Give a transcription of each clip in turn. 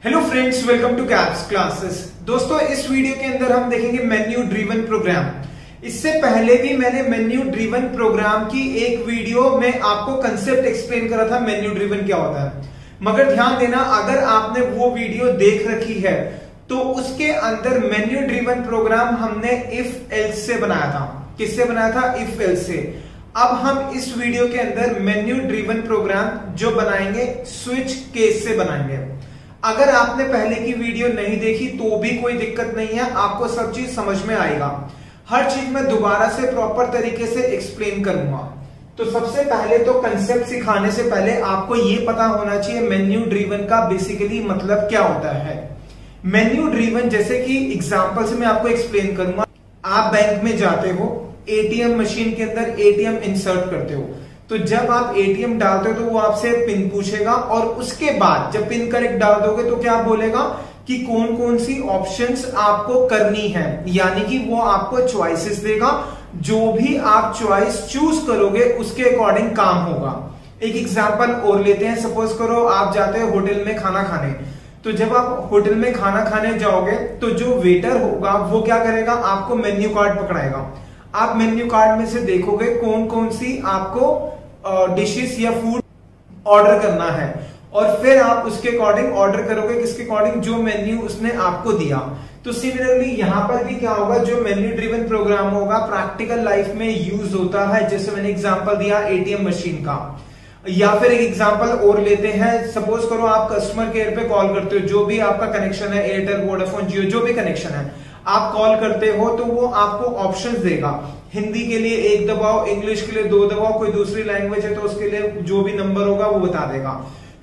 Hello friends, welcome to caps classes. दोस्तों, इस video के अंदर हम देखेंगे मेन्यू ड्रिवन प्रोग्राम। इससे पहले भी मैंने मेन्यू ड्रिवन प्रोग्राम की एक वीडियो में आपको कंसेप्ट एक्सप्लेन करा था मेन्यू ड्रिवन क्या होता है। मगर ध्यान देना, अगर आपने वो वीडियो देख रखी है तो उसके अंदर मेन्यू ड्रिवन प्रोग्राम हमने इफ एल्स से बनाया था। किससे बनाया था? इफ एल्स से। अब हम इस वीडियो के अंदर मेन्यू ड्रिवन प्रोग्राम जो बनाएंगे स्विच केस से बनाएंगे। अगर आपने पहले की वीडियो नहीं देखी तो भी कोई दिक्कत नहीं है, आपको सब चीज समझ में आएगा। हर चीज मैं दोबारा से प्रॉपर तरीके से एक्सप्लेन करूंगा। तो सबसे पहले तो कंसेप्ट सिखाने से पहले आपको यह पता होना चाहिए मेन्यू ड्रिवन का बेसिकली मतलब क्या होता है। मेन्यू ड्रिवन, जैसे कि एग्जांपल से मैं आपको एक्सप्लेन करूंगा। आप बैंक में जाते हो, एटीएम मशीन के अंदर एटीएम इंसर्ट करते हो, तो जब आप एटीएम डालते हो तो वो आपसे पिन पूछेगा और उसके बाद जब पिन करेक्ट डाल दोगे तो क्या बोलेगा कि कौन कौन सी ऑप्शंस आपको करनी है, यानी कि वो आपको चॉइसेस देगा। जो भी आप चॉइस चूज करोगे उसके अकॉर्डिंग काम होगा। एक एग्जांपल और लेते हैं। सपोज करो आप जाते हो होटल में खाना खाने, तो जब आप होटल में खाना खाने जाओगे तो जो वेटर होगा वो क्या करेगा, आपको मेन्यू कार्ड पकड़ाएगा। आप मेन्यू कार्ड में से देखोगे कौन कौन सी आपको डिशेस या फूड ऑर्डर करना है और फिर आप उसके अकॉर्डिंग ऑर्डर करोगे, किसके अकॉर्डिंग, जो मेन्यू उसने आपको दिया। तो सिमिलरली यहां पर भी क्या होगा, जो मेन्यू ड्रिवन प्रोग्राम होगा प्रैक्टिकल लाइफ में यूज होता है। जैसे मैंने एग्जांपल दिया एटीएम मशीन का, या फिर एक एग्जांपल और लेते हैं। सपोज करो आप कस्टमर केयर पे कॉल करते हो, जो भी आपका कनेक्शन है, एयरटेल, वोडाफोन, जियो, जो भी कनेक्शन है, आप कॉल करते हो तो वो आपको ऑप्शंस देगा। हिंदी के लिए 1 दबाओ, इंग्लिश के लिए 2 दबाओ, कोई दूसरी लैंग्वेज है तो उसके लिए जो भी नंबर होगा वो बता देगा।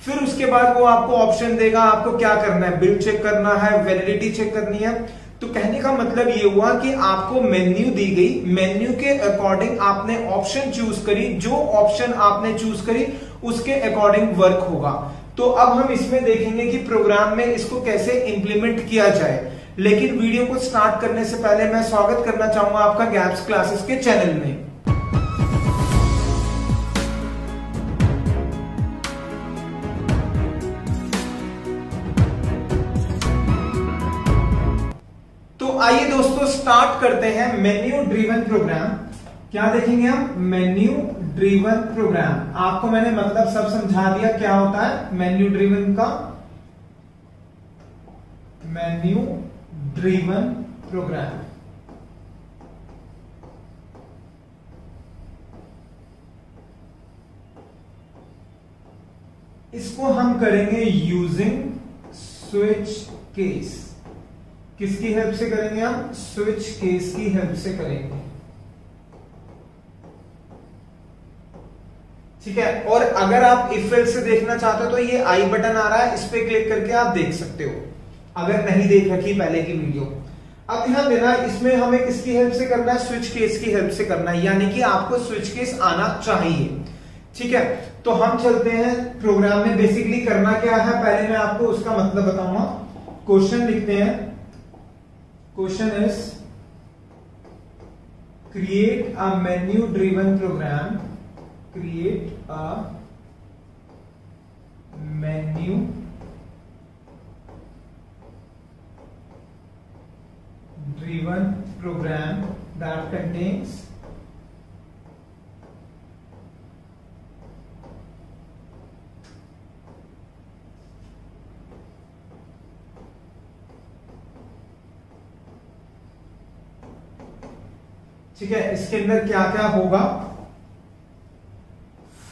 फिर उसके बाद वो आपको ऑप्शन देगा आपको क्या करना है, बिल चेक करना है, वैलिडिटी चेक करनी है। तो कहने का मतलब ये हुआ कि आपको मेन्यू दी गई, मेन्यू के अकॉर्डिंग आपने ऑप्शन चूज करी, जो ऑप्शन आपने चूज करी उसके अकॉर्डिंग वर्क होगा। तो अब हम इसमें देखेंगे कि प्रोग्राम में इसको कैसे इंप्लीमेंट किया जाए। लेकिन वीडियो को स्टार्ट करने से पहले मैं स्वागत करना चाहूंगा आपका गैप्स क्लासेस के चैनल में। तो आइए दोस्तों स्टार्ट करते हैं मेन्यू ड्रिवन प्रोग्राम। क्या देखेंगे हम? Menu driven program. आपको मैंने मतलब सब समझा दिया क्या होता है मेन्यू ड्रिवन का। मेन्यू ड्रिवन प्रोग्राम, इसको हम करेंगे यूजिंग स्विच केस। किसकी हेल्प से करेंगे हम? स्विच केस की हेल्प से करेंगे। ठीक है। और अगर आप इफ एल्स से देखना चाहते हो तो ये आई बटन आ रहा है, इस पे क्लिक करके आप देख सकते हो अगर नहीं देख रखी पहले की वीडियो। अब ध्यान देना, इसमें हमें किसकी हेल्प से करना है? स्विच केस की हेल्प से करना है, यानी कि आपको स्विच केस आना चाहिए। ठीक है। तो हम चलते हैं प्रोग्राम में। बेसिकली करना क्या है पहले मैं आपको उसका मतलब बताऊंगा। क्वेश्चन लिखते हैं। Question is create a menu driven program. Create a menu driven program that contains ठीक है। इसके अंदर क्या क्या होगा?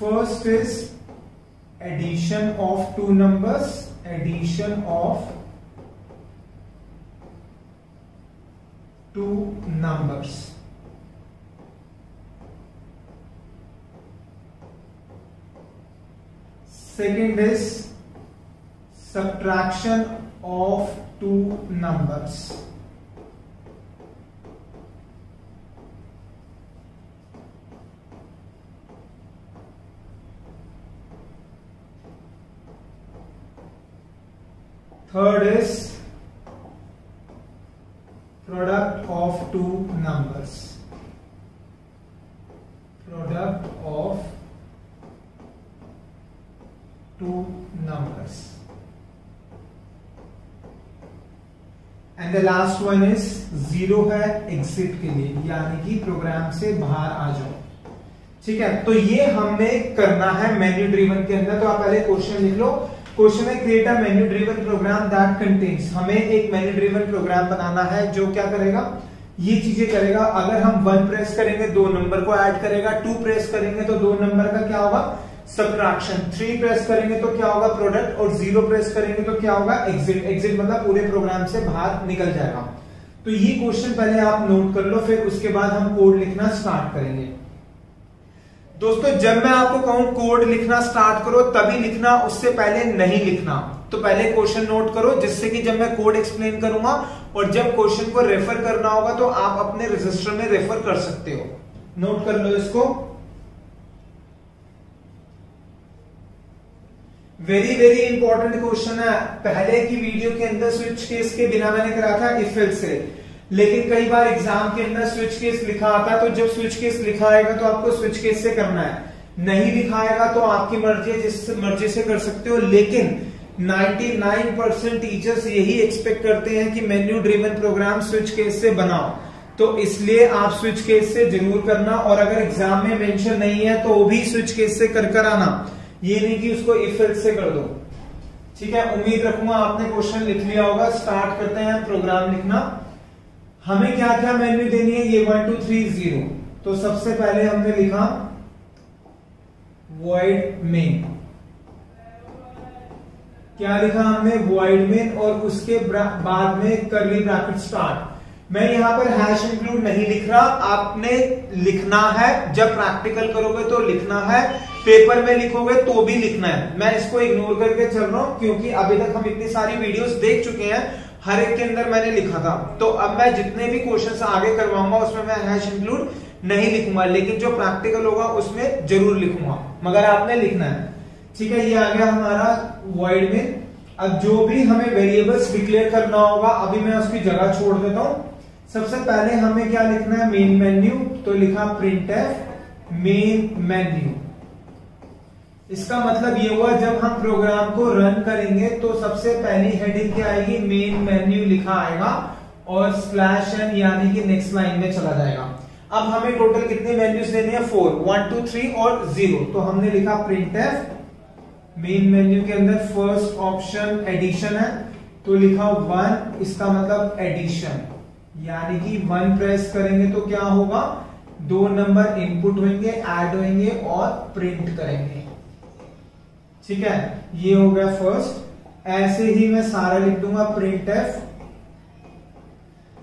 First is addition of 2 numbers, addition of 2 numbers. Second is subtraction of 2 numbers. Third is product of 2 numbers. Product of two numbers. And the last one is 0 है exit के लिए, यानी कि प्रोग्राम से बाहर आ जाओ। ठीक है, तो ये हमें करना है मेन्यू ड्रिवन के अंदर। तो आप पहले क्वेश्चन लिख लो। क्वेश्चन है create a menu driven program that contains, हमें एक मेन्यू ड्रिवन प्रोग्राम बनाना है जो क्या करेगा, ये चीजें करेगा। अगर हम 1 प्रेस करेंगे 2 नंबर को ऐड करेगा, 2 प्रेस करेंगे तो 2 नंबर का क्या होगा, सब्ट्रैक्शन, 3 प्रेस करेंगे तो क्या होगा, प्रोडक्ट, और 0 प्रेस करेंगे तो क्या होगा, एग्जिट। एग्जिट मतलब पूरे प्रोग्राम से बाहर निकल जाएगा। तो ये क्वेश्चन पहले आप नोट कर लो, फिर उसके बाद हम कोड लिखना स्टार्ट करेंगे। दोस्तों जब मैं आपको कहूं कोड लिखना स्टार्ट करो तभी लिखना, उससे पहले नहीं लिखना। तो पहले क्वेश्चन नोट करो, जिससे कि जब मैं कोड एक्सप्लेन करूंगा और जब क्वेश्चन को रेफर करना होगा तो आप अपने रजिस्टर में रेफर कर सकते हो। नोट कर लो इसको। वेरी वेरी इंपॉर्टेंट क्वेश्चन है। पहले की वीडियो के अंदर स्विच केस के बिना मैंने करा था इफ एल्स से, लेकिन कई बार एग्जाम के अंदर स्विच केस लिखा आता है, तो जब स्विच केस लिखा आएगा तो आपको स्विच केस से करना है, नहीं लिखाएगा तो आपकी मर्जी है, जिस मर्जी से कर सकते हो। लेकिन 99% टीचर्स यही एक्सपेक्ट करते हैं कि menu driven program switch case से बनाओ, तो इसलिए आप स्विच केस से जरूर करना। और अगर एग्जाम में मेंशन नहीं है तो वो भी स्विच केस से कर आना, ये नहीं कि उसको इफ एल्स से कर दो। ठीक है, उम्मीद रखूंगा आपने क्वेश्चन लिख लिया होगा। स्टार्ट करते हैं प्रोग्राम लिखना। हमें क्या क्या मेन्यू देनी है, ये 1 2 3 0। तो सबसे पहले हमने लिखा void main, क्या लिखा हमने, void main, और उसके बाद में कर्ली ब्रैकेट स्टार्ट। मैं यहां पर हैश इंक्लूड नहीं लिख रहा, आपने लिखना है, जब प्रैक्टिकल करोगे तो लिखना है, पेपर में लिखोगे तो भी लिखना है। मैं इसको इग्नोर करके चल रहा हूं क्योंकि अभी तक हम इतनी सारी वीडियोस देख चुके हैं, हर एक के अंदर मैंने लिखा था। तो अब मैं जितने भी क्वेश्चंस आगे करवाऊंगा उसमें मैं हैश इंक्लूड नहीं लिखूंगा, लेकिन जो प्रैक्टिकल होगा उसमें जरूर लिखूंगा, मगर आपने लिखना है। ठीक है, ये आ गया हमारा void में। अब जो भी हमें वेरिएबल्स डिक्लेयर करना होगा, अभी मैं उसकी जगह छोड़ देता हूं। सबसे पहले हमें क्या लिखना है, मेन मेन्यू। तो लिखा printf मेन मेन्यू। इसका मतलब ये हुआ जब हम प्रोग्राम को रन करेंगे तो सबसे पहली हेडिंग क्या आएगी, मेन मेन्यू लिखा आएगा, और /n यानी कि नेक्स्ट लाइन में चला जाएगा। अब हमें टोटल कितने मेन्यूज देने हैं, 4, 1 2 3 और 0। तो हमने लिखा printf मेन मेन्यू के अंदर फर्स्ट ऑप्शन एडिशन है, तो लिखा 1, इसका मतलब एडिशन, यानी कि 1 प्रेस करेंगे तो क्या होगा, 2 नंबर इनपुट होंगे, ऐड होंगे और प्रिंट करेंगे। ठीक है, ये हो गया फर्स्ट। ऐसे ही मैं सारा लिख दूंगा printf।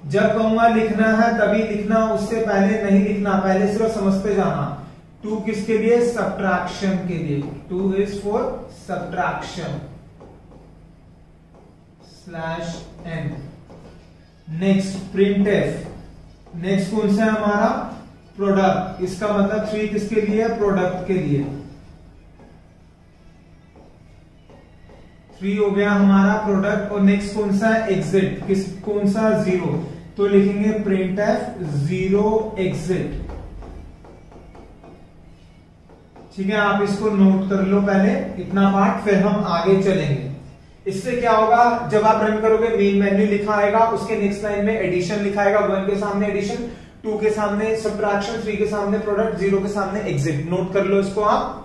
जब कहूंगा लिखना है तभी लिखना, उससे पहले नहीं लिखना, पहले सिर्फ समझते जाना। 2 किसके लिए, सब्ट्रैक्शन के लिए, 2 is for subtraction /n। Next printf, next कौन सा है हमारा, प्रोडक्ट, इसका मतलब 3 किसके लिए, प्रोडक्ट के लिए। 3 हो गया हमारा प्रोडक्ट। और नेक्स्ट कौन सा है, एग्जिट, कौन सा, 0। तो लिखेंगे printf 0 exit। ठीक है, आप इसको नोट कर लो पहले इतना पार्ट, फिर हम आगे चलेंगे। इससे क्या होगा, जब आप रन करोगे मेन मेन्यू लिखा आएगा, उसके नेक्स्ट लाइन में एडिशन लिखा आएगा, 1 के सामने एडिशन, 2 के सामने सब्ट्रैक्शन, 3 के सामने प्रोडक्ट, 0 के सामने एग्जिट। नोट कर लो इसको आप।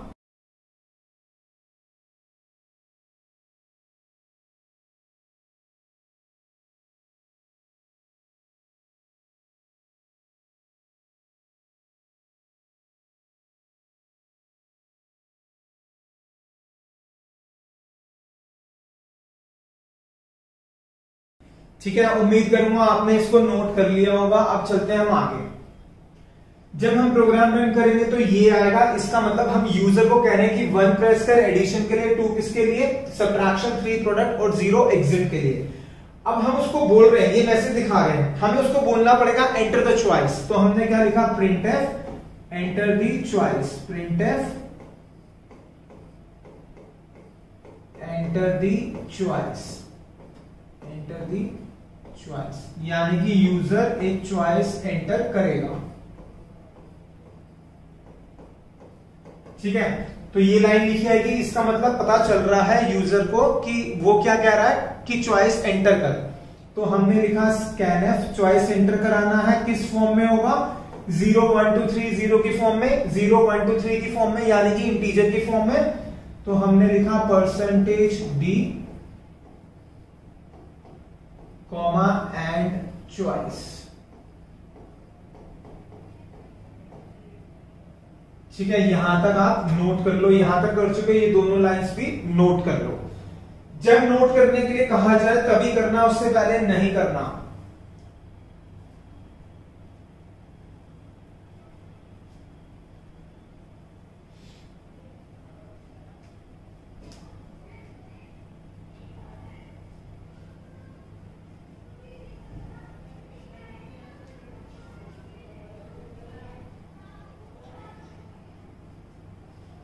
ठीक है, उम्मीद करूंगा आपने इसको नोट कर लिया होगा। अब चलते हैं हम आगे। जब हम प्रोग्राम रन करेंगे तो ये आएगा, इसका मतलब हम यूजर को कह रहे हैं कि 1 प्रेस कर एडिशन के लिए, 2 किसके लिए, सब्ट्रैक्शन, 3 प्रोडक्ट और 0 एग्जिट के लिए। अब हम उसको बोल रहे हैं, ये मैसेज दिखा रहे हैं, हमें उसको बोलना पड़ेगा एंटर द चॉइस। तो हमने क्या लिखा, printf enter the choice, printf enter the choice, enter the choice, यानी कि यूजर एक चॉइस एंटर करेगा। ठीक है, तो ये लाइन लिखी आएगी, इसका मतलब पता चल रहा है यूजर को कि वो क्या कह रहा है कि चॉइस एंटर कर। तो हमने लिखा स्कैनफ, चॉइस एंटर कराना है, किस फॉर्म में होगा, 0 1 2 3 0 की फॉर्म में, 0 1 2 3 की फॉर्म में, यानी कि इंटीजर की फॉर्म में। तो हमने लिखा %d कॉमा एंड चॉइस। ठीक है, यहां तक आप नोट कर लो, यहां तक कर चुके, ये दोनों लाइंस भी नोट कर लो। जब नोट करने के लिए कहा जाए तभी करना, उससे पहले नहीं करना।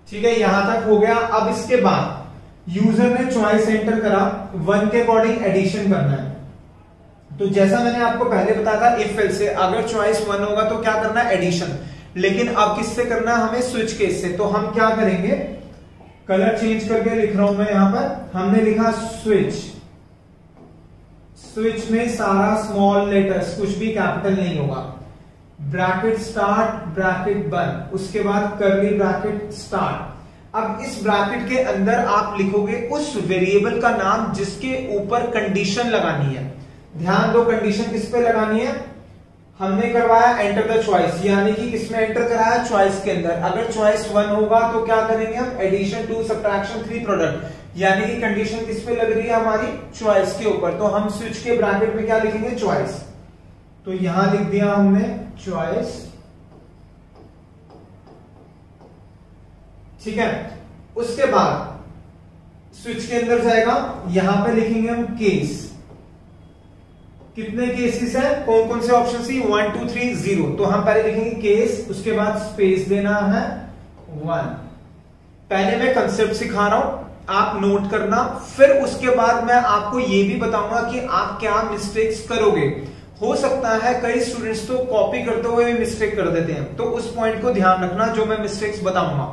ठीक है, यहां तक हो गया। अब इसके बाद यूजर ने चॉइस एंटर करा, 1 के अकॉर्डिंग एडिशन करना है। तो जैसा मैंने आपको पहले बताया था, इफ एल्स से अगर चॉइस 1 होगा तो क्या करना है, एडिशन। लेकिन अब किससे करना है, हमें स्विच केस से। तो हम क्या करेंगे, कलर चेंज करके लिख रहा हूं मैं यहां पर, हमने लिखा स्विच। स्विच में सारा स्मॉल लेटर्स, कुछ भी कैपिटल नहीं होगा, ब्रैकेट स्टार्ट ब्रैकेट बंद, उसके बाद कर्ली ब्रैकेट स्टार्ट। अब इस ब्रैकेट के अंदर आप लिखोगे उस वेरिएबल का नाम जिसके ऊपर कंडीशन लगानी है। ध्यान दो, कंडीशन किस पे लगानी है, हमने करवाया एंटर द चॉइस, यानी कि किसमें एंटर कराया, चॉइस के अंदर। अगर चॉइस 1 होगा तो क्या करेंगे हम, एडिशन 2 सब्ट्रैक्शन 3 प्रोडक्ट, यानी कि कंडीशन किस पे लग रही है, हमारी चॉइस के ऊपर। तो हम स्विच के ब्रैकेट में क्या लिखेंगे, चॉइस। तो यहां लिख दिया हमने चॉइस। ठीक है, उसके बाद स्विच के अंदर जाएगा, यहां पे लिखेंगे हम केस। कितने केसेस है, कौन कौन से ऑप्शन सी, 1 2 3 0। तो हम पहले लिखेंगे केस, उसके बाद स्पेस देना है 1। पहले मैं कंसेप्ट सिखा रहा हूं, आप नोट करना, फिर उसके बाद मैं आपको यह भी बताऊंगा कि आप क्या मिस्टेक्स करोगे। हो सकता है कई स्टूडेंट्स तो कॉपी करते हुए भी मिस्टेक कर देते हैं, तो उस पॉइंट को ध्यान रखना जो मैं मिस्टेक्स बताऊंगा।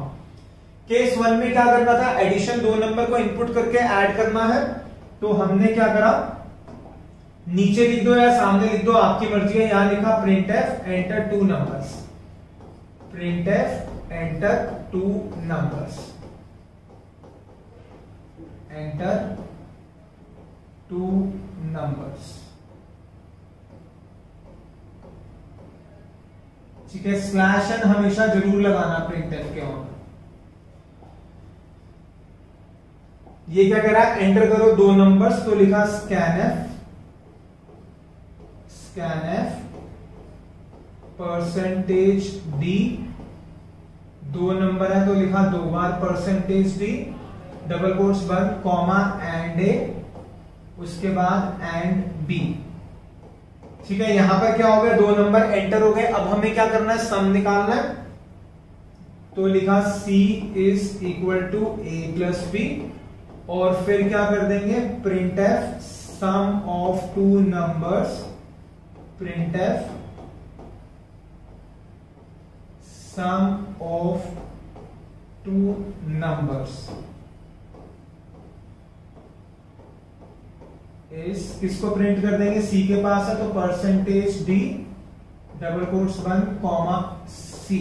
केस 1 में क्या करना था, एडिशन 2 नंबर को इनपुट करके ऐड करना है। तो हमने क्या करा, नीचे लिख दो या सामने लिख दो, आपकी मर्जी है। यहां लिखा printf enter 2 numbers, printf enter 2 numbers, enter 2 numbers. ठीक है, स्लैश एन हमेशा जरूर लगाना printf के वहां। ये क्या करा, एंटर करो 2 नंबर्स, तो लिखा स्कैनफ, %d, 2 नंबर है तो लिखा 2 बार %d, डबल कोट्स बंद, कॉमा एंड ए, उसके बाद एंड बी। ठीक है, यहां पर क्या हो गया, 2 नंबर एंटर हो गए। अब हमें क्या करना है, सम निकालना है। तो लिखा c is equal to a plus b, और फिर क्या कर देंगे, printf sum of 2 numbers, printf sum of 2 numbers इस किसको प्रिंट कर देंगे, c के पास है तो %d, डबल कोट्स बंद, कॉमा c।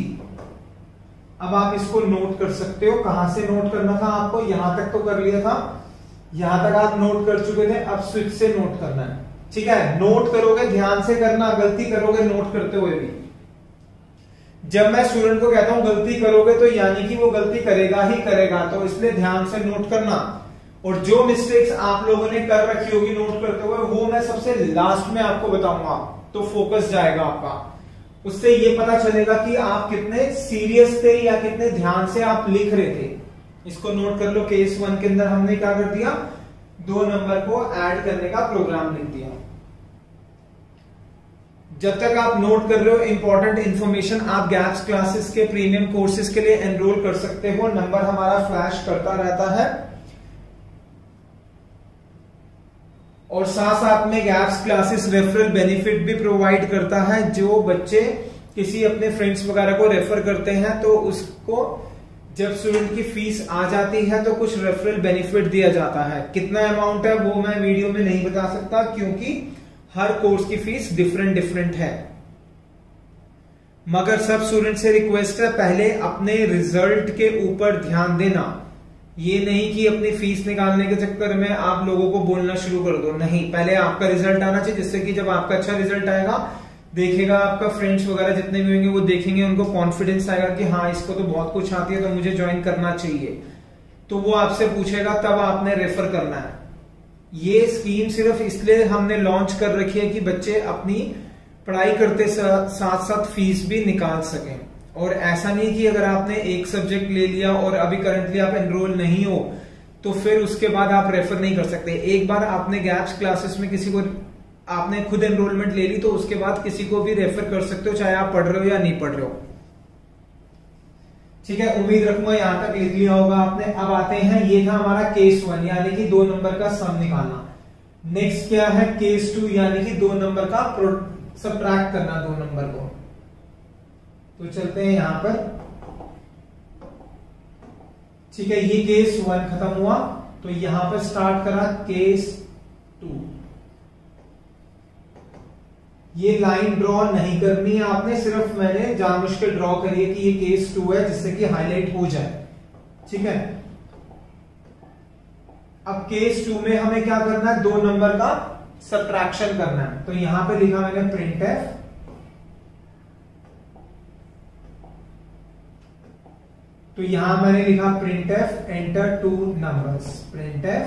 अब आप इसको नोट कर सकते हो। कहां से नोट करना था आपको, यहां तक तो कर लिया था, यहां तक आप नोट कर चुके थे, अब स्विच से नोट करना है। ठीक है, नोट करोगे, ध्यान से करना, गलती करोगे नोट करते हुए भी। जब मैं स्टूडेंट को कहता हूं गलती करोगे तो यानी कि वो गलती करेगा ही करेगा, तो इसलिए ध्यान से नोट करना। और जो मिस्टेक्स आप लोगों ने कर रखी होगी नोट करते हुए, वो मैं सबसे लास्ट में आपको बताऊंगा, तो फोकस जाएगा आपका। उससे ये पता चलेगा कि आप कितने सीरियस थे या कितने ध्यान से आप लिख रहे थे। इसको नोट कर लो। केस 1 के अंदर हमने क्या कर दिया, 2 नंबर को ऐड करने का प्रोग्राम लिख दिया। जब तक आप नोट कर रहे हो, इंपॉर्टेंट इंफॉर्मेशन, आप गैप्स क्लासेस के प्रीमियम कोर्सेज के लिए एनरोल कर सकते हो। नंबर हमारा फ्लैश करता रहता है, और साथ साथ में गैप्स क्लासेस रेफरल बेनिफिट भी प्रोवाइड करता है। जो बच्चे किसी अपने फ्रेंड्स वगैरह को रेफर करते हैं तो उसको जब स्टूडेंट की फीस आ जाती है तो कुछ रेफरल बेनिफिट दिया जाता है। कितना अमाउंट है वो मैं वीडियो में नहीं बता सकता, क्योंकि हर कोर्स की फीस डिफरेंट डिफरेंट है, मगर सब स्टूडेंट से रिक्वेस्ट है पहले अपने रिजल्ट के ऊपर ध्यान देना। ये नहीं कि अपनी फीस निकालने के चक्कर में आप लोगों को बोलना शुरू कर दो, नहीं, पहले आपका रिजल्ट आना चाहिए, जिससे कि जब आपका अच्छा रिजल्ट आएगा, देखेगा आपका फ्रेंड्स वगैरह जितने भी होंगे वो देखेंगे, उनको कॉन्फिडेंस आएगा कि हाँ इसको तो बहुत कुछ आती है तो मुझे ज्वाइन करना चाहिए, तो वो आपसे पूछेगा, तब आपने रेफर करना है। ये स्कीम सिर्फ इसलिए हमने लॉन्च कर रखी है कि बच्चे अपनी पढ़ाई करते साथ साथ फीस भी निकाल सकें। और ऐसा नहीं कि अगर आपने एक सब्जेक्ट ले लिया और अभी करंटली आप एनरोल नहीं हो तो फिर उसके बाद आप रेफर नहीं कर सकते। एक बार आपने गैप्स क्लासेस में किसी को आपने खुद एनरोलमेंट ले ली तो उसके बाद किसी को भी रेफर कर सकते हो, चाहे आप पढ़ रहे हो या नहीं पढ़ रहे हो। ठीक है, उम्मीद रखूंगा यहां तक लिख लिया होगा आपने। अब आते हैं, ये था हमारा केस 1 यानी कि 2 नंबर का सम निकालना। नेक्स्ट क्या है, केस 2 यानी कि 2 नंबर का सब्ट्रैक्ट करना 2 नंबर को। तो चलते हैं यहां पर। ठीक है, ये केस 1 खत्म हुआ, तो यहां पर स्टार्ट करा केस 2। ये लाइन ड्रॉ नहीं करनी है आपने, सिर्फ मैंने जानबूझ के ड्रॉ करी है कि ये केस 2 है, जिससे कि हाईलाइट हो जाए। ठीक है, अब केस 2 में हमें क्या करना है, 2 नंबर का सब्ट्रैक्शन करना है। तो यहां पे लिखा मैंने प्रिंट एफ, तो यहां मैंने लिखा print f enter 2 numbers, print f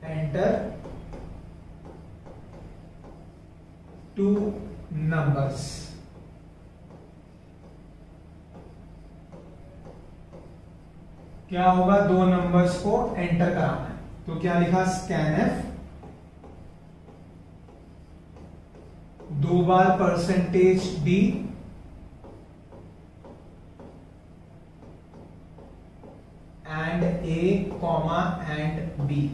enter 2 numbers. क्या होगा, 2 नंबर्स को एंटर कराना है। तो क्या लिखा, स्कैन एफ, 2 बार percentage d and a comma and b.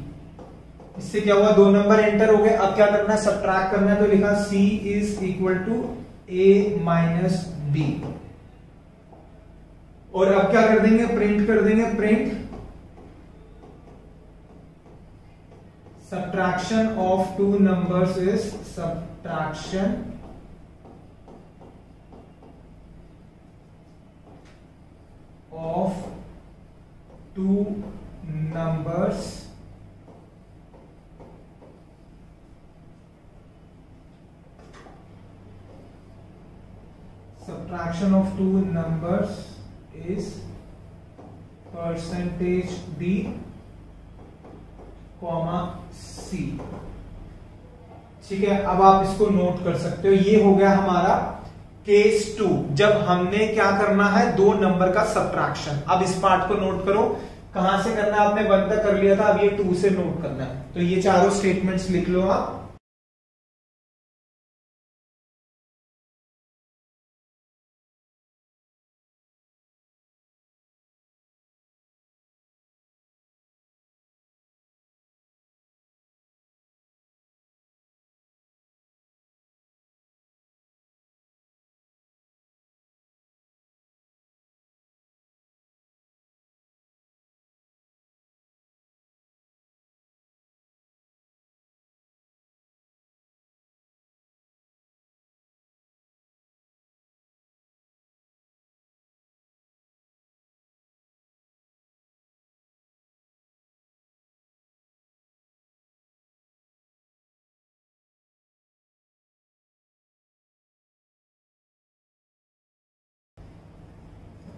इससे क्या हुआ, 2 नंबर एंटर हो गए। अब क्या करना है, सब्ट्रैक्ट करना है। तो लिखा C is equal to A minus b. और अब क्या कर देंगे, प्रिंट कर देंगे, print subtraction of 2 numbers is subtraction of 2 numbers subtraction of 2 numbers is percentage D comma C। ठीक है, अब आप इसको नोट कर सकते हो। ये हो गया हमारा केस 2, जब हमने क्या करना है, 2 नंबर का सब्ट्रैक्शन। अब इस पार्ट को नोट करो, कहां से करना है, आपने 1 तक कर लिया था, अब ये 2 से नोट करना है। तो ये चारों स्टेटमेंट्स लिख लो आप।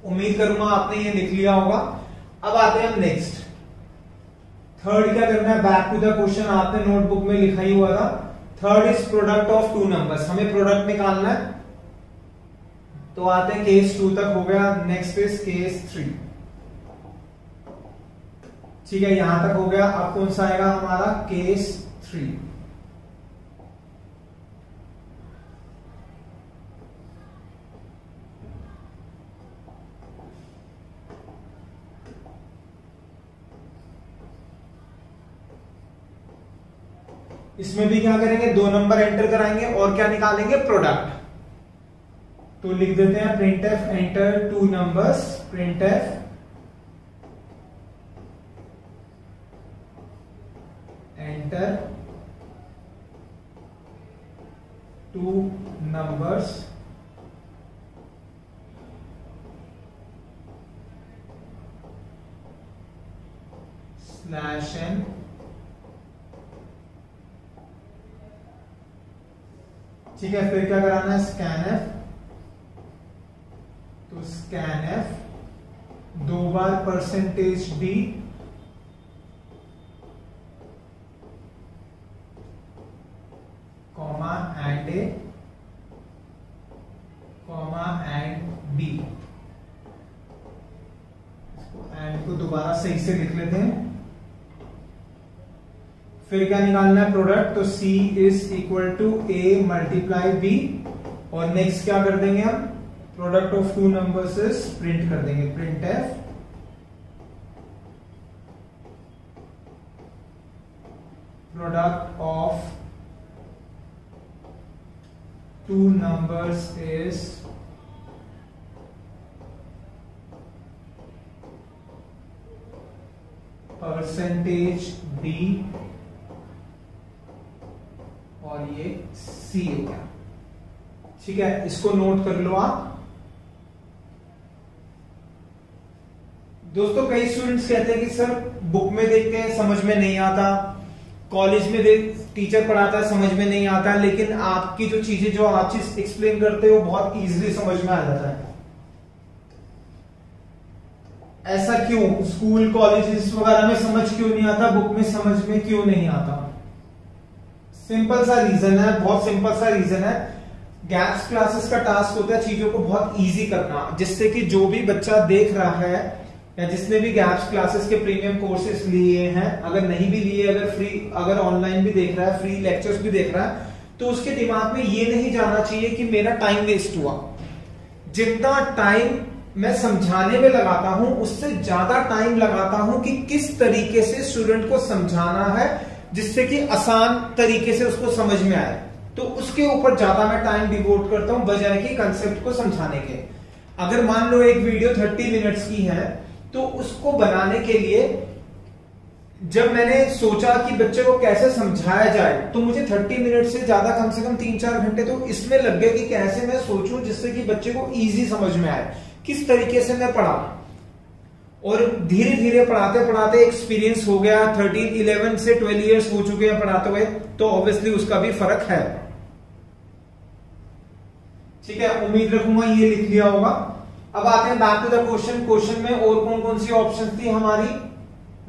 उम्मीद करूंगा आपने ये लिख लिया होगा। अब आते हैं हम नेक्स्ट, थर्ड क्या करना है, बैक टू द क्वेश्चन। आपने नोटबुक में लिखा ही हुआ था, third is product of 2 numbers. हमें प्रोडक्ट निकालना है। तो आते हैं केस 2 तक हो गया, नेक्स्ट इज केस 3। ठीक है, यहां तक हो गया। अब कौन सा आएगा हमारा, केस 3। इसमें भी क्या करेंगे, 2 नंबर एंटर कराएंगे और क्या निकालेंगे, प्रोडक्ट। तो लिख देते हैं print f enter 2 numbers, print f enter two numbers slash n ठीक है। फिर क्या कराना है, स्कैन एफ, तो स्कैन एफ 2 बार percentage d comma and a comma and b. And को दोबारा सही से लिख लेते हैं। फिर क्या निकालना है, प्रोडक्ट, तो C is equal to A multiply B, और नेक्स्ट क्या कर देंगे हम, product of two numbers is print कर देंगे, print f product of two numbers is percentage D और ये C हो गया। ठीक है, इसको नोट कर लो आप। दोस्तों कई स्टूडेंट्स कहते हैं कि सर बुक में देखते हैं समझ में नहीं आता, कॉलेज में टीचर पढ़ाता है समझ में नहीं आता, लेकिन आपकी जो चीजें जो आप चीज एक्सप्लेन करते हो बहुत इजीली समझ में आ जाता है। ऐसा क्यों, स्कूल कॉलेजेस वगैरह में समझ क्यों नहीं आता, बुक में समझ में क्यों नहीं आता? सिंपल सा रीजन है, बहुत सिंपल सा रीजन है। गैप्स क्लासेस का टास्क होता है चीजों को बहुत इजी करना, जिससे कि जो भी बच्चा देख रहा है या जिसने भी गैप्स क्लासेस के प्रीमियम कोर्सेज लिए हैं, अगर नहीं भी लिए, अगर ऑनलाइन भी देख रहा है, फ्री लेक्चर्स भी देख रहा है, तो उसके दिमाग में ये नहीं जाना चाहिए कि मेरा टाइम वेस्ट हुआ। जितना टाइम मैं समझाने में लगाता हूं उससे ज्यादा टाइम लगाता हूं कि किस तरीके से स्टूडेंट को समझाना है जिससे कि आसान तरीके से उसको समझ में आए, तो उसके ऊपर ज्यादा मैं टाइम डिवोट करता हूं बजाय कि कंसेप्ट को समझाने के। अगर मान लो एक वीडियो 30 मिनट्स की है, तो उसको बनाने के लिए जब मैंने सोचा कि बच्चे को कैसे समझाया जाए, तो मुझे 30 मिनट से ज्यादा कम से कम 3-4 घंटे तो इसमें लग गए कि कैसे मैं सोचूं जिससे कि बच्चे को इजी समझ में आए, किस तरीके से मैं पढ़ाऊं। और धीरे धीरे पढ़ाते पढ़ाते एक्सपीरियंस हो गया, 11 से 12 इयर्स हो चुके हैं पढ़ाते हुए, तो ऑब्वियसली उसका भी फर्क है। ठीक है, उम्मीद रखूंगा ये लिख लिया होगा। अब आते हैं back to the question. Question में और कौन कौन सी ऑप्शन थी हमारी,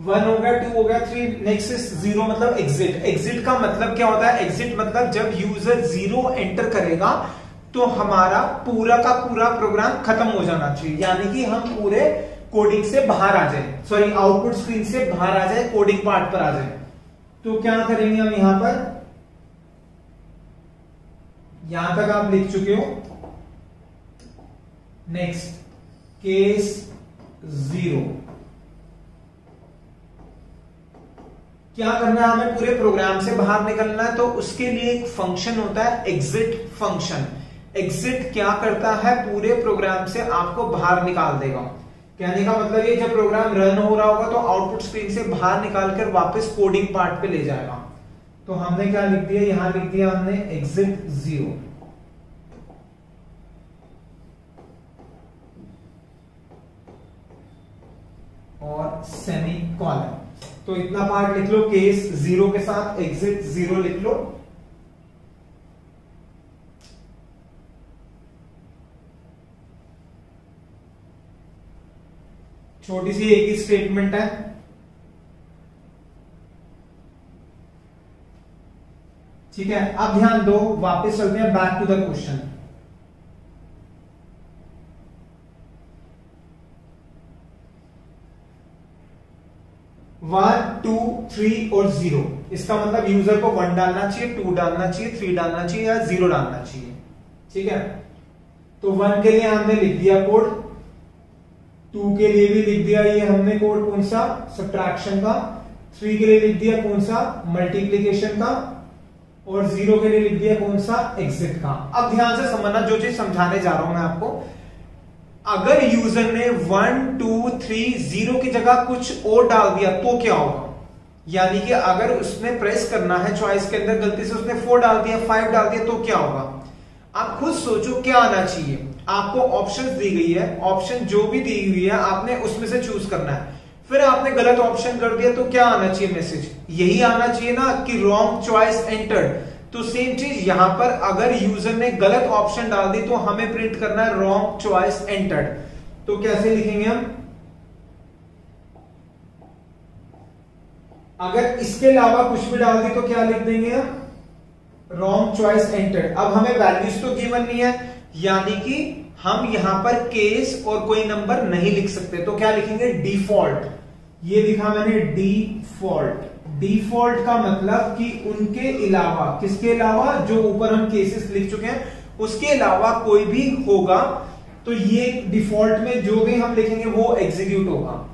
1 हो गया, 2 हो गया, 3, नेक्स्ट इज 0 मतलब एग्जिट। एग्जिट का मतलब क्या होता है, एग्जिट मतलब जब यूजर 0 एंटर करेगा तो हमारा पूरा का पूरा प्रोग्राम खत्म हो जाना चाहिए, यानी कि हम पूरे कोडिंग से बाहर आ जाए, सॉरी आउटपुट स्क्रीन से बाहर आ जाए, कोडिंग पार्ट पर आ जाए। तो क्या करेंगे हम, यहां पर, यहां तक आप लिख चुके हो। नेक्स्ट केस 0, क्या करना है, हमें पूरे प्रोग्राम से बाहर निकलना है, तो उसके लिए एक फंक्शन होता है एग्जिट फंक्शन। एग्जिट क्या करता है, पूरे प्रोग्राम से आपको बाहर निकाल देगा। कहने का मतलब ये, जब प्रोग्राम रन हो रहा होगा तो आउटपुट स्क्रीन से बाहर निकालकर वापस कोडिंग पार्ट पे ले जाएगा। तो हमने क्या लिख दिया, यहां लिख दिया हमने एग्जिट 0। और सेमीकोलन, तो इतना पार्ट लिख लो केस 0 के साथ, एग्जिट 0 लिख लो। छोटी सी एक ही स्टेटमेंट है। ठीक है, अब ध्यान दो, वापस चलते हैं back to the question. One, 2, 3 और 0, इसका मतलब यूजर को 1 डालना चाहिए, 2 डालना चाहिए, 3 डालना चाहिए या 0 डालना चाहिए। ठीक है, तो 1 के लिए हमने लिख दिया कोड, 2 के लिए भी लिख दिया ये हमने कोड, कौन सा, सब्ट्रैक्शन का। 3 के लिए लिख दिया कौन सा, मल्टीप्लीकेशन का। और 0 के लिए लिख दिया कौन सा, एग्जिट का। अब ध्यान से समझना, जो चीज समझाने जा रहा हूं मैं आपको, अगर यूजर ने 1, 2, 3, 0 की जगह कुछ और डाल दिया तो क्या होगा। यानी कि अगर उसने प्रेस करना है चॉइस के अंदर, गलती से उसने 4 डाल दिया, 5 डाल दिया, तो क्या होगा? आप खुद सोचो क्या आना चाहिए। आपको ऑप्शंस दी गई है, ऑप्शन जो भी दी हुई है आपने उसमें से चूज करना है, फिर आपने गलत ऑप्शन कर दिया तो क्या आना चाहिए मैसेज? यही आना चाहिए ना कि रॉन्ग चॉइस एंटर्ड। तो सेम चीज यहां पर अगर यूजर ने गलत ऑप्शन डाल दी तो हमें प्रिंट करना है रॉन्ग चॉइस एंटर्ड। तो कैसे लिखेंगे हम? अगर इसके अलावा कुछ भी डाल दी तो क्या लिख देंगे हम? Wrong choice entered. अब हमें वैल्यूज तो गिवन नहीं है, यानी कि हम यहां पर केस और कोई नंबर नहीं लिख सकते, तो क्या लिखेंगे? डिफॉल्ट। ये लिखा मैंने डिफॉल्ट। डिफॉल्ट का मतलब कि उनके अलावा, किसके अलावा? जो ऊपर हम केसेस लिख चुके हैं उसके अलावा कोई भी होगा तो ये डिफॉल्ट में जो भी हम लिखेंगे वो एग्जीक्यूट होगा।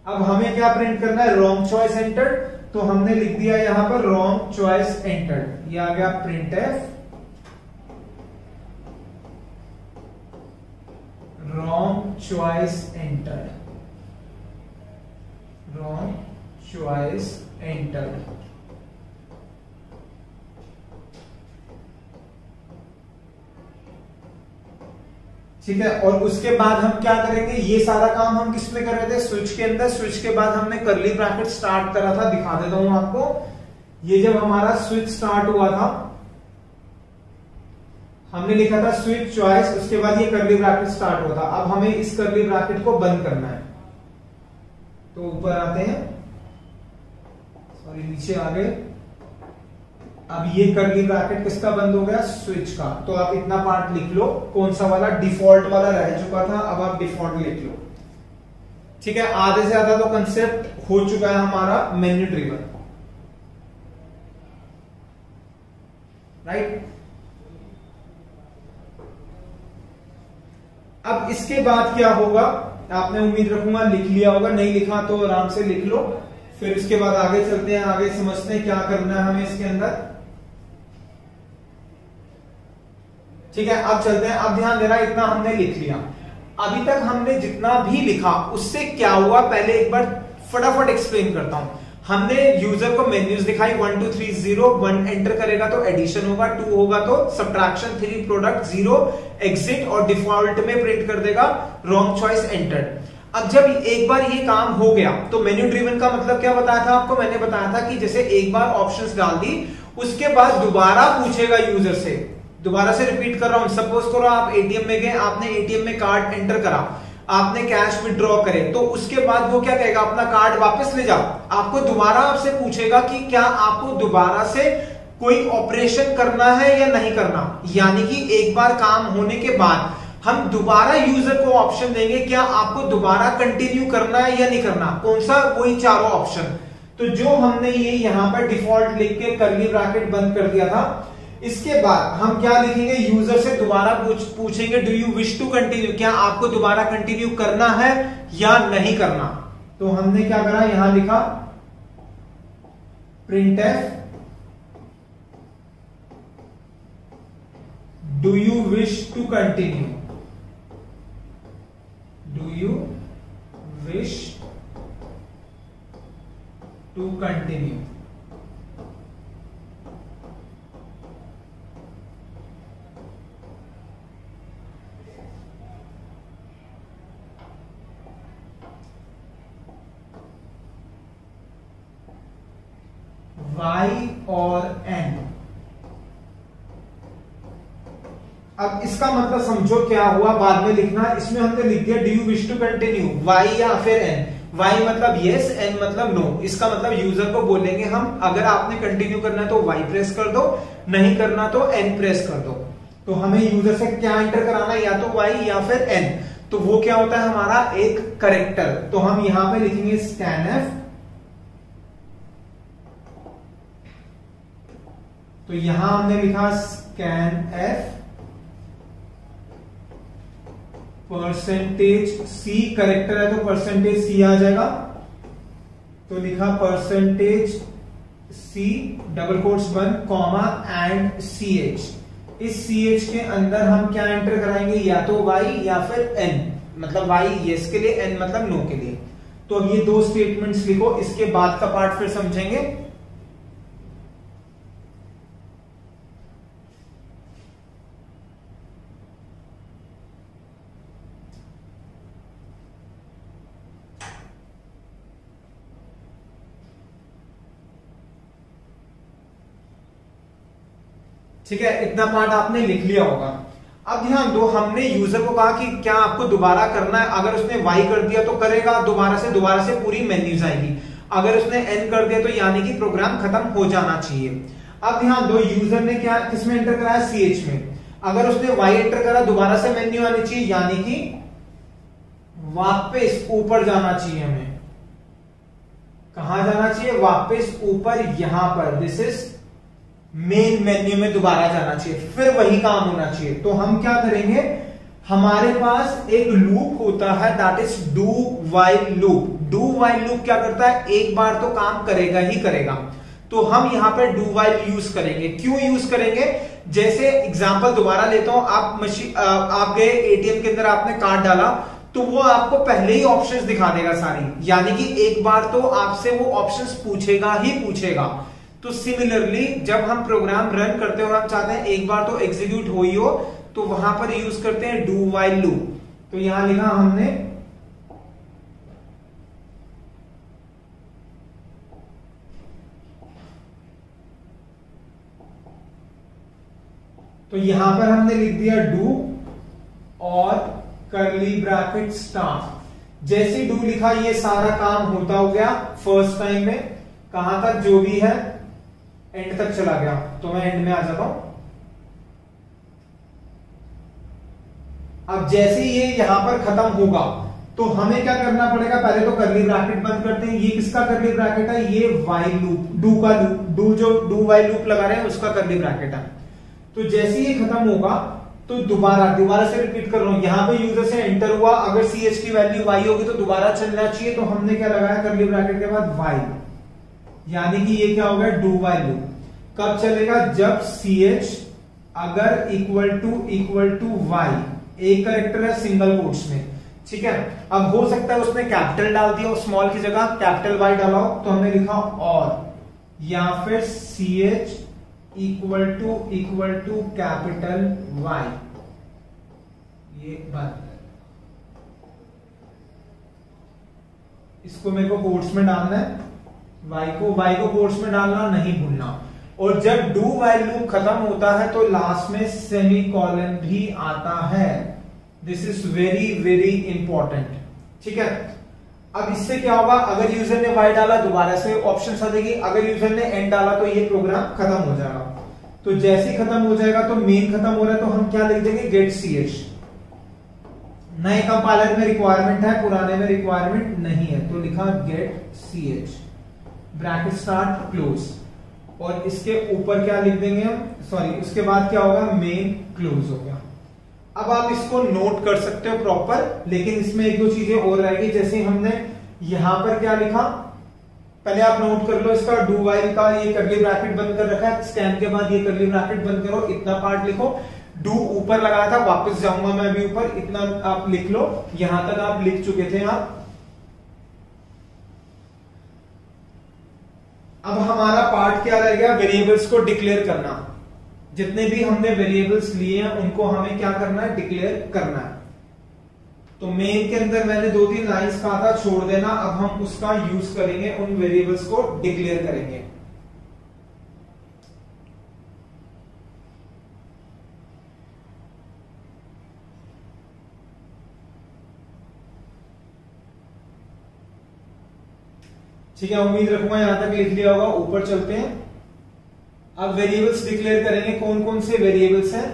अब हमें क्या प्रिंट करना है? Wrong choice entered. तो हमने लिख दिया यहां पर रॉन्ग चॉइस एंटर्ड। ये आ गया printf wrong choice entered. Wrong choice entered. ठीक है, और उसके बाद हम क्या करेंगे? ये सारा काम हम किस में कर रहे थे? स्विच के अंदर। स्विच के बाद हमने कर्ली ब्रैकेट स्टार्ट करा था, दिखा देता हूं आपको। ये जब हमारा स्विच स्टार्ट हुआ था हमने लिखा था स्विच चॉइस, उसके बाद ये कर्ली ब्रैकेट स्टार्ट हुआ था। अब हमें इस कर्ली ब्रैकेट को बंद करना है, तो ऊपर आते हैं, सॉरी नीचे आ गए। अब ये कर्ली ब्रैकेट किसका बंद हो गया? स्विच का। तो आप इतना पार्ट लिख लो, कौन सा वाला? डिफॉल्ट वाला रह चुका था, अब आप डिफॉल्ट लिख लो। ठीक है, आधे से ज्यादा तो कंसेप्ट हो चुका है हमारा मेन्यू ड्रिवन, राइट। अब इसके बाद क्या होगा? आपने उम्मीद रखूंगा लिख लिया होगा, नहीं लिखा तो आराम से लिख लो। फिर इसके बाद आगे चलते हैं, आगे समझते हैं क्या करना है हमें इसके अंदर। ठीक है, अब चलते हैं। अब ध्यान देना, इतना हमने लिख लिया। अभी तक हमने जितना भी लिखा उससे क्या हुआ पहले एक बार फटाफट एक्सप्लेन करता हूं। हमने यूजर को मेन्यूज दिखाई, 1 2 3 0, 1 एंटर करेगा तो एडिशन होगा, 2 होगा तो सब्ट्रैक्शन, 3 प्रोडक्ट, 0 एग्जिट, और डिफॉल्ट में प्रिंट कर देगा रॉन्ग चॉइस एंटर्ड। अब जब एक बार ये काम हो गया तो मेन्यू ड्रिवन का मतलब क्या बताया था आपको? मैंने बताया था कि जैसे एक बार ऑप्शंस डाल दी उसके बाद दोबारा पूछेगा यूजर से, दोबारा से रिपीट कर रहा हूं। सपोज करो आप एटीएम में गए, आपने एटीएम में कार्ड एंटर करा, आपने कैश विड्रॉ करे, तो उसके बाद वो क्या कहेगा? अपना कार्ड वापस ले जाओ। आपको दोबारा आपसे पूछेगा कि क्या आपको दोबारा से कोई ऑपरेशन करना है या नहीं करना। यानी कि एक बार काम होने के बाद हम दोबारा यूजर को ऑप्शन देंगे, क्या आपको दोबारा कंटिन्यू करना है या नहीं करना। कौन सा? वही चारों ऑप्शन। तो जो हमने ये यहां पर डिफॉल्ट लिख के कर्ली ब्रैकेट बंद कर दिया था, इसके बाद हम क्या लिखेंगे? यूजर से दोबारा पूछेंगे do you wish to continue, क्या आपको दोबारा कंटिन्यू करना है या नहीं करना। तो हमने क्या करा? यहां लिखा printf do you wish to continue, do you wish to continue. Y और N। अब इसका मतलब समझो क्या हुआ, बाद में लिखना। इसमें हमने लिख दिया do you wish to continue, Y या फिर N। Y मतलब यस, N मतलब नो। इसका मतलब यूजर को बोलेंगे हम, अगर आपने कंटिन्यू करना है तो Y प्रेस कर दो, नहीं करना तो N प्रेस कर दो। तो हमें यूजर से क्या एंटर कराना है? या तो Y या फिर N। तो वो क्या होता है? हमारा एक करेक्टर। तो हम यहां पे लिखेंगे स्कैनफ। तो यहां हमने लिखा स्कैनफ %C, करेक्टर है तो %C आ जाएगा। तो लिखा %C डबल कोट्स बंद कॉमा एंड CH। इस CH के अंदर हम क्या एंटर कराएंगे? या तो Y या फिर N। मतलब Y यस के लिए, N मतलब नो के लिए। तो अब ये 2 स्टेटमेंट्स लिखो, इसके बाद का पार्ट फिर समझेंगे। ठीक है, इतना पार्ट आपने लिख लिया होगा। अब ध्यान दो, हमने यूजर को कहा कि क्या आपको दोबारा करना है, अगर उसने y कर दिया तो करेगा दोबारा से पूरी मेन्यूज आएगी, अगर उसने n कर दिया तो यानी कि प्रोग्राम खत्म हो जाना चाहिए। अब ध्यान दो, यूजर ने क्या किसमें एंटर कराया, ch में, अगर उसने y एंटर करा दोबारा से मेन्यू आनी चाहिए, यानी कि वापस ऊपर जाना चाहिए। हमें कहां जाना चाहिए, वापस ऊपर, यहां पर दिस इज मेन मेन्यू में दोबारा जाना चाहिए, फिर वही काम होना चाहिए। तो हम क्या करेंगे, हमारे पास एक लूप होता है that is do while loop. Do while loop क्या करता है, एक बार तो काम करेगा ही करेगा, तो हम यहां पर डू वाइल यूज करेंगे। क्यों यूज करेंगे, जैसे एग्जांपल दोबारा लेता हूं, आप गए एटीएम के अंदर, आपने कार्ड डाला, तो वो आपको पहले ही ऑप्शंस दिखा देगा सारी, यानी कि एक बार तो आपसे वो ऑप्शंस पूछेगा ही पूछेगा। तो सिमिलरली जब हम प्रोग्राम रन करते हैं और हम चाहते हैं एक बार तो एग्जीक्यूट हो ही हो, तो वहां पर यूज करते हैं डू वाइल लूप। तो यहां लिखा हमने तो यहां पर हमने लिख दिया डू और कर्ली ब्रैकेट स्टार। जैसे डू लिखा ये सारा काम होता हो गया फर्स्ट टाइम में, कहां तक, जो भी है एंड तक चला गया। तो मैं एंड में आ जाता हूं। अब जैसे ये यहां पर खत्म होगा तो हमें क्या करना पड़ेगा, पहले तो कर्ली ब्रैकेट बंद करते हैं। ये किसका कर्ली ब्रैकेट है, ये वाइल लूप, डू का लूप, डू जो डू वाइल लूप लगा रहे हैं उसका कर्ली ब्रैकेट है। तो जैसे ये खत्म होगा तो दोबारा से रिपीट कर रहा हूं, यहां पे यूजर से एंटर हुआ, अगर ch की वैल्यू y होगी तो दोबारा चलना चाहिए। तो हमने क्या लगाया, कर्ली ब्रैकेट के बाद वाइल, यानी कि ये क्या होगा, डू वाइल लूप। कब चलेगा, जब ch अगर इक्वल टू y, एक करेक्टर है सिंगल कोट्स में, ठीक है। अब हो सकता है उसने कैपिटल डाल दिया, स्मॉल की जगह कैपिटल Y डाला हो, तो हमने लिखा और, या फिर ch equal to capital Y, ये बात, इसको मेरे को कोट्स में डालना है, y को कोट्स में डालना नहीं भूलना। और जब डू वाइल लूप खत्म होता है तो लास्ट में सेमीकोलन भी आता है। This is very very important, ठीक है। अब इससे क्या होगा, अगर यूजर ने y डाला दोबारा से ऑप्शन आ जाएगी, अगर यूजर ने n डाला तो ये प्रोग्राम खत्म हो जाएगा। तो जैसे ही खत्म हो जाएगा तो मेन खत्म हो रहा है, तो हम क्या लिख देंगे, गेट ch। नए कंपाइलर में रिक्वायरमेंट है, पुराने में रिक्वायरमेंट नहीं है, तो लिखा get ch, bracket start close, और इसके ऊपर क्या लिख देंगे हम, सॉरी उसके बाद क्या होगा, मेन क्लोज हो गया। अब आप इसको नोट कर सकते हो प्रॉपर, लेकिन इसमें एक दो चीजें और रहेगी। जैसे हमने यहां पर क्या लिखा, पहले आप नोट कर लो, इसका डू वाइल का ये कर्ली ब्रैकेट बंद कर रखा है, स्कैन के बाद ये कर्ली ब्रैकेट बंद करो, इतना पार्ट लिखो। डू ऊपर लगाया था, वापस जाऊंगा मैं अभी ऊपर, इतना आप लिख लो, यहां तक आप लिख चुके थे आप। अब हमारा पार्ट क्या रह गया, वेरिएबल्स को डिक्लेयर करना। जितने भी हमने वेरिएबल्स लिए हैं उनको हमें क्या करना है, डिक्लेयर करना है। तो मेन के अंदर मैंने 2-3 लाइंस कहा था छोड़ देना, अब हम उसका यूज करेंगे, उन वेरिएबल्स को डिक्लेयर करेंगे। ठीक है, उम्मीद रखूंगा यहां तक लिख लिया होगा। ऊपर चलते हैं, अब वेरिएबल्स डिक्लेयर करेंगे। कौन कौन से वेरिएबल्स हैं,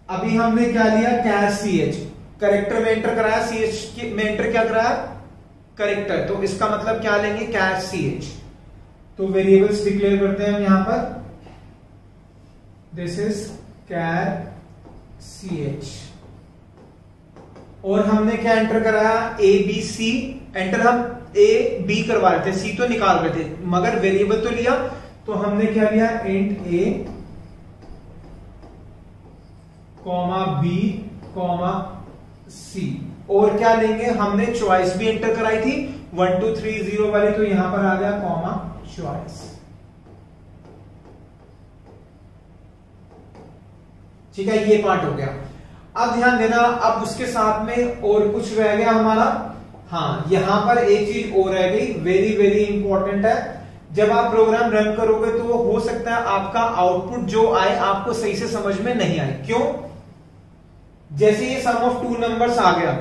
अभी हमने क्या लिया, कैश ch, करेक्टर में एंटर कराया, ch में एंटर क्या कराया, करेक्टर, तो इसका मतलब क्या लेंगे, कैश ch। तो वेरिएबल्स डिक्लेयर करते हैं हम यहां पर, दिस इज कैर ch, और हमने क्या एंटर कराया, a b c, एंटर हम a b करवा रहे थे, c तो निकाल रहे थे, मगर वेरिएबल तो लिया, तो हमने क्या लिया, int a comma b comma c। और क्या लेंगे, हमने चॉइस भी एंटर कराई थी 1 2 3 0 वाली, तो यहां पर आ गया कॉमा चॉइस। ठीक है, ये पार्ट हो गया। अब ध्यान देना, अब उसके साथ में और कुछ रह गया हमारा। हाँ, यहां पर एक चीज और रह गई, वेरी वेरी इंपॉर्टेंट है। जब आप प्रोग्राम रन करोगे तो हो सकता है आपका आउटपुट जो आए आपको सही से समझ में नहीं आए। क्यों? जैसे ये सम ऑफ टू नंबर्स आ गया,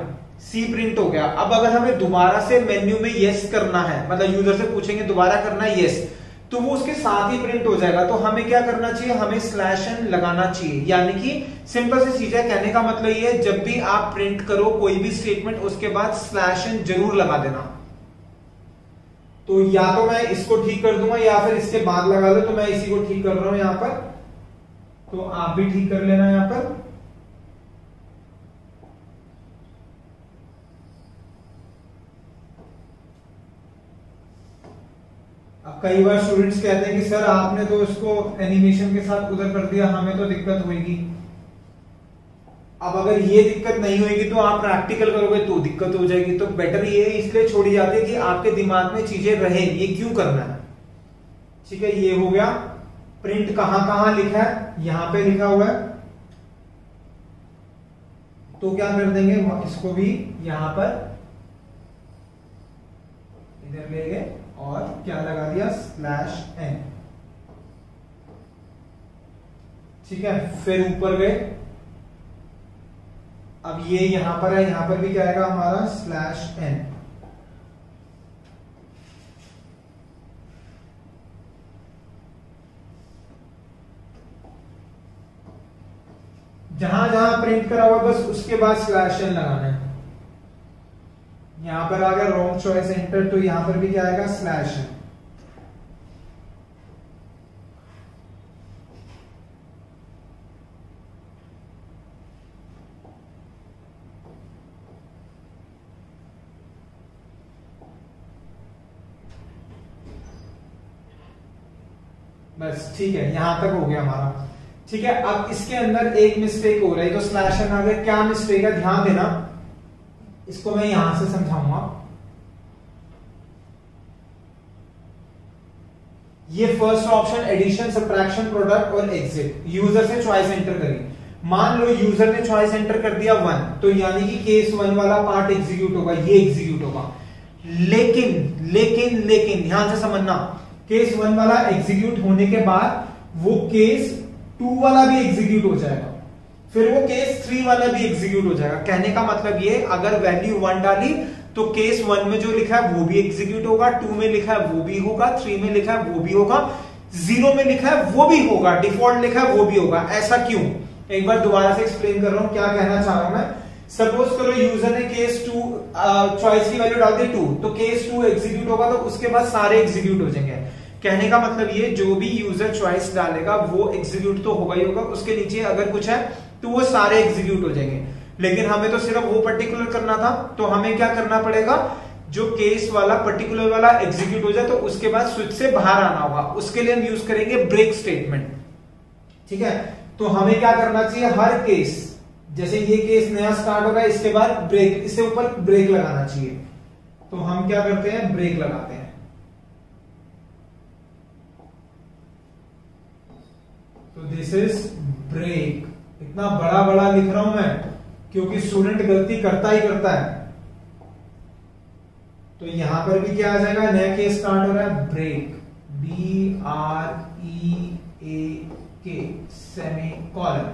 सी प्रिंट हो गया। अब अगर हमें दोबारा से मेन्यू में यस करना है, मतलब यूजर से पूछेंगे दोबारा करना है यस, तो वो उसके साथ ही प्रिंट हो जाएगा। तो हमें क्या करना चाहिए, हमें स्लैश एन लगाना चाहिए। यानी कि सिंपल सी चीज है, कहने का मतलब ये है जब भी आप प्रिंट करो कोई भी स्टेटमेंट, उसके बाद स्लैश एन जरूर लगा देना। तो या तो मैं इसको ठीक कर दूंगा या फिर इसके बाद लगा लो, तो मैं इसी को ठीक कर रहा हूं यहां पर, तो आप भी ठीक कर लेना यहां पर। अब कई बार स्टूडेंट्स कहते हैं कि सर आपने तो इसको एनिमेशन के साथ उधर कर दिया, हमें तो दिक्कत होगी। अब अगर ये दिक्कत नहीं होगी तो आप प्रैक्टिकल करोगे तो दिक्कत हो जाएगी। तो बेटर ये इसलिए छोड़ी जाती है कि आपके दिमाग में चीजें रहे, ये क्यों करना है। ठीक है, ये हो गया। प्रिंट कहां कहां लिखा है, यहां पे लिखा हुआ है, तो क्या कर देंगे, इसको भी यहां पर इधर ले गए और क्या लगा दिया, स्लैश एन। ठीक है, फिर ऊपर गए, अब ये यहां पर है, यहां पर भी क्या आएगा हमारा स्लैश एन। जहां जहां प्रिंट करा हुआ बस उसके बाद स्लैश एन लगाना है। यहां पर आ गया रॉन्ग चॉइस एंटर, तो यहां पर भी क्या आएगा, स्लैश एन। बस ठीक है, यहां तक हो गया हमारा। ठीक है, अब इसके अंदर एक मिस्टेक हो रही है, तो स्लैश एन आ गया। क्या मिस्टेक है, ध्यान देना, इसको मैं यहां से समझाऊंगा। ये first option addition, subtraction, product और एग्जिट, यूजर से चॉइस एंटर करी। मान लो यूजर ने चॉइस एंटर कर दिया 1, तो यानी कि केस 1 वाला पार्ट एग्जीक्यूट होगा, ये एग्जीक्यूट होगा। लेकिन लेकिन लेकिन ध्यान से समझना, केस 1 वाला एग्जीक्यूट होने के बाद वो केस 2 वाला भी एग्जीक्यूट हो जाएगा, फिर वो केस 3 वाला भी एग्जीक्यूट हो जाएगा। कहने का मतलब ये, अगर वैल्यू 1 डाली तो केस 1 में जो लिखा है वो भी एग्जीक्यूट होगा, 2 में लिखा है वो भी होगा, 3 में लिखा है वो भी होगा, 0 में लिखा है वो भी होगा, डिफॉल्ट लिखा है वो भी होगा। ऐसा क्यों, एक बार दोबारा से एक्सप्लेन कर रहा हूं क्या कहना चाह रहा हूं मैं। सपोज करो यूजर ने केस 2 चॉइस की वैल्यू डाल दी 2, तो केस 2 एग्जीक्यूट होगा, तो उसके बाद सारे एग्जीक्यूट हो जाएंगे। कहने का मतलब ये, जो भी यूजर चॉइस डालेगा वो एग्जीक्यूट तो होगा ही होगा, उसके नीचे अगर कुछ है तो वो सारे एग्जीक्यूट हो जाएंगे। लेकिन हमें तो सिर्फ वो पर्टिकुलर करना था, तो हमें क्या करना पड़ेगा, जो केस वाला पर्टिकुलर वाला एग्जीक्यूट हो जाए तो उसके बाद स्विच से बाहर आना होगा। उसके लिए हम यूज करेंगे ब्रेक स्टेटमेंट। ठीक है, तो हमें क्या करना चाहिए, हर केस, जैसे ये केस नया स्टार्ट होगा, इसके बाद ब्रेक, इससे ऊपर ब्रेक लगाना चाहिए। तो हम क्या करते हैं, ब्रेक लगाते हैं। तो दिस इज ब्रेक। इतना बड़ा बड़ा लिख रहा हूं मैं क्योंकि स्टूडेंट गलती करता ही करता है। तो यहां पर भी क्या आ जाएगा, नया केस स्टार्ट हो रहा है, ब्रेक, BREAK सेमीकोलन।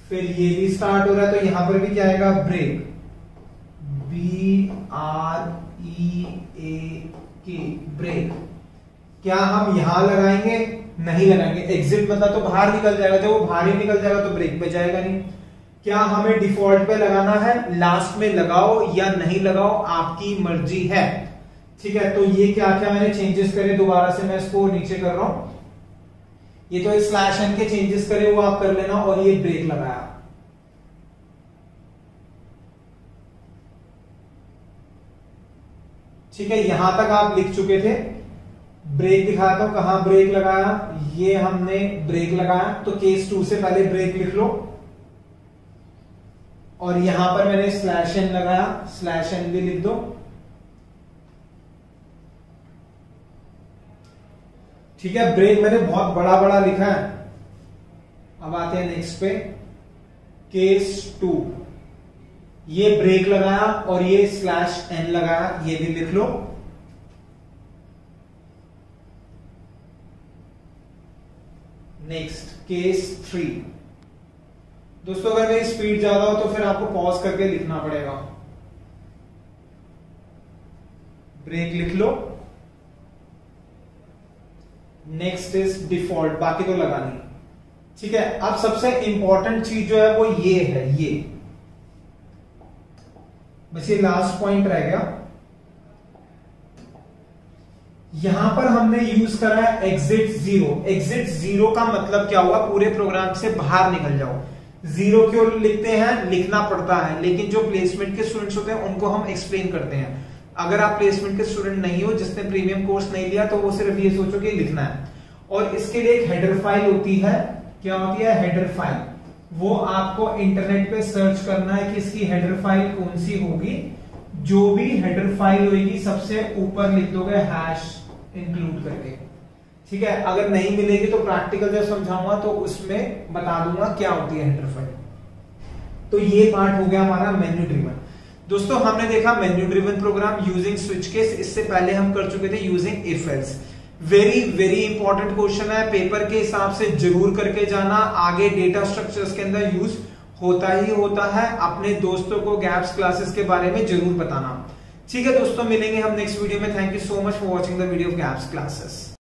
फिर ये भी स्टार्ट हो रहा है, तो यहां पर भी क्या आएगा, ब्रेक, BREAK ब्रेक। क्या हम यहां लगाएंगे, नहीं लगाएंगे, एग्जिट मतलब तो बाहर निकल जाएगा, जब वो बाहर ही निकल जाएगा तो ब्रेक पे जाएगा नहीं। क्या हमें डिफॉल्ट पे लगाना है, लास्ट में लगाओ या नहीं लगाओ आपकी मर्जी है। ठीक है, तो ये क्या क्या मैंने चेंजेस करे, दोबारा से मैं इसको नीचे कर रहा हूं। ये तो स्लैश एन के चेंजेस करे वो आप कर लेना, और ये ब्रेक लगाया। ठीक है, यहां तक आप लिख चुके थे। ब्रेक दिखाता हूं, कहां ब्रेक लगाया, ये हमने ब्रेक लगाया, तो केस 2 से पहले ब्रेक लिख लो। और यहां पर मैंने स्लैश एन लगाया, स्लैश एन भी लिख दो। ठीक है, ब्रेक मैंने बहुत बड़ा बड़ा लिखा है। अब आते हैं नेक्स्ट पे, केस 2, ये ब्रेक लगाया और ये स्लैश एन लगाया, ये भी लिख लो। Next case 3। दोस्तों अगर मेरी स्पीड ज्यादा हो तो फिर आपको पॉज करके लिखना पड़ेगा। ब्रेक लिख लो। नेक्स्ट इज डिफॉल्ट, बाकी तो लगा नहीं। ठीक है, अब सबसे इंपॉर्टेंट चीज जो है वो ये है, ये बस ये लास्ट पॉइंट रह गया। यहां पर हमने यूज करा है एग्जिट 0। एग्जिट 0 का मतलब क्या हुआ, पूरे प्रोग्राम से बाहर निकल जाओ। 0 क्यों लिखते हैं, लिखना पड़ता है, लेकिन जो प्लेसमेंट के स्टूडेंट्स होते हैं उनको हम एक्सप्लेन करते हैं। अगर आप प्लेसमेंट के स्टूडेंट नहीं हो, जिसने प्रीमियम कोर्स नहीं लिया, तो वो सिर्फ ये सोचो कि लिखना है। और इसके लिए एक हेडर फाइल होती है। क्या होती है, हेडर फाइल। वो आपको इंटरनेट पे सर्च करना है कि इसकी हेडर फाइल कौन सी होगी। जो भी हेडर फाइल होगी सबसे ऊपर लिख दोगे हैश इंक्लूड करके। ठीक है, अगर नहीं मिलेगी तो प्रैक्टिकल जब समझाऊंगा तो उसमें बता दूंगा क्या होती है हेडर फाइल। तो ये पार्ट हो गया हमारा मेन्यू ड्रिवन। दोस्तों हमने देखा menu driven program using switch case. इससे पहले हम कर चुके थे using if else. Very very important question है, पेपर के हिसाब से जरूर करके जाना। आगे डेटा स्ट्रक्चर्स के अंदर यूज होता ही होता है। अपने दोस्तों को गैप्स क्लासेस के बारे में जरूर बताना। ठीक है दोस्तों, मिलेंगे हम नेक्स्ट वीडियो में। Thank you so much for watching the video of gaps classes.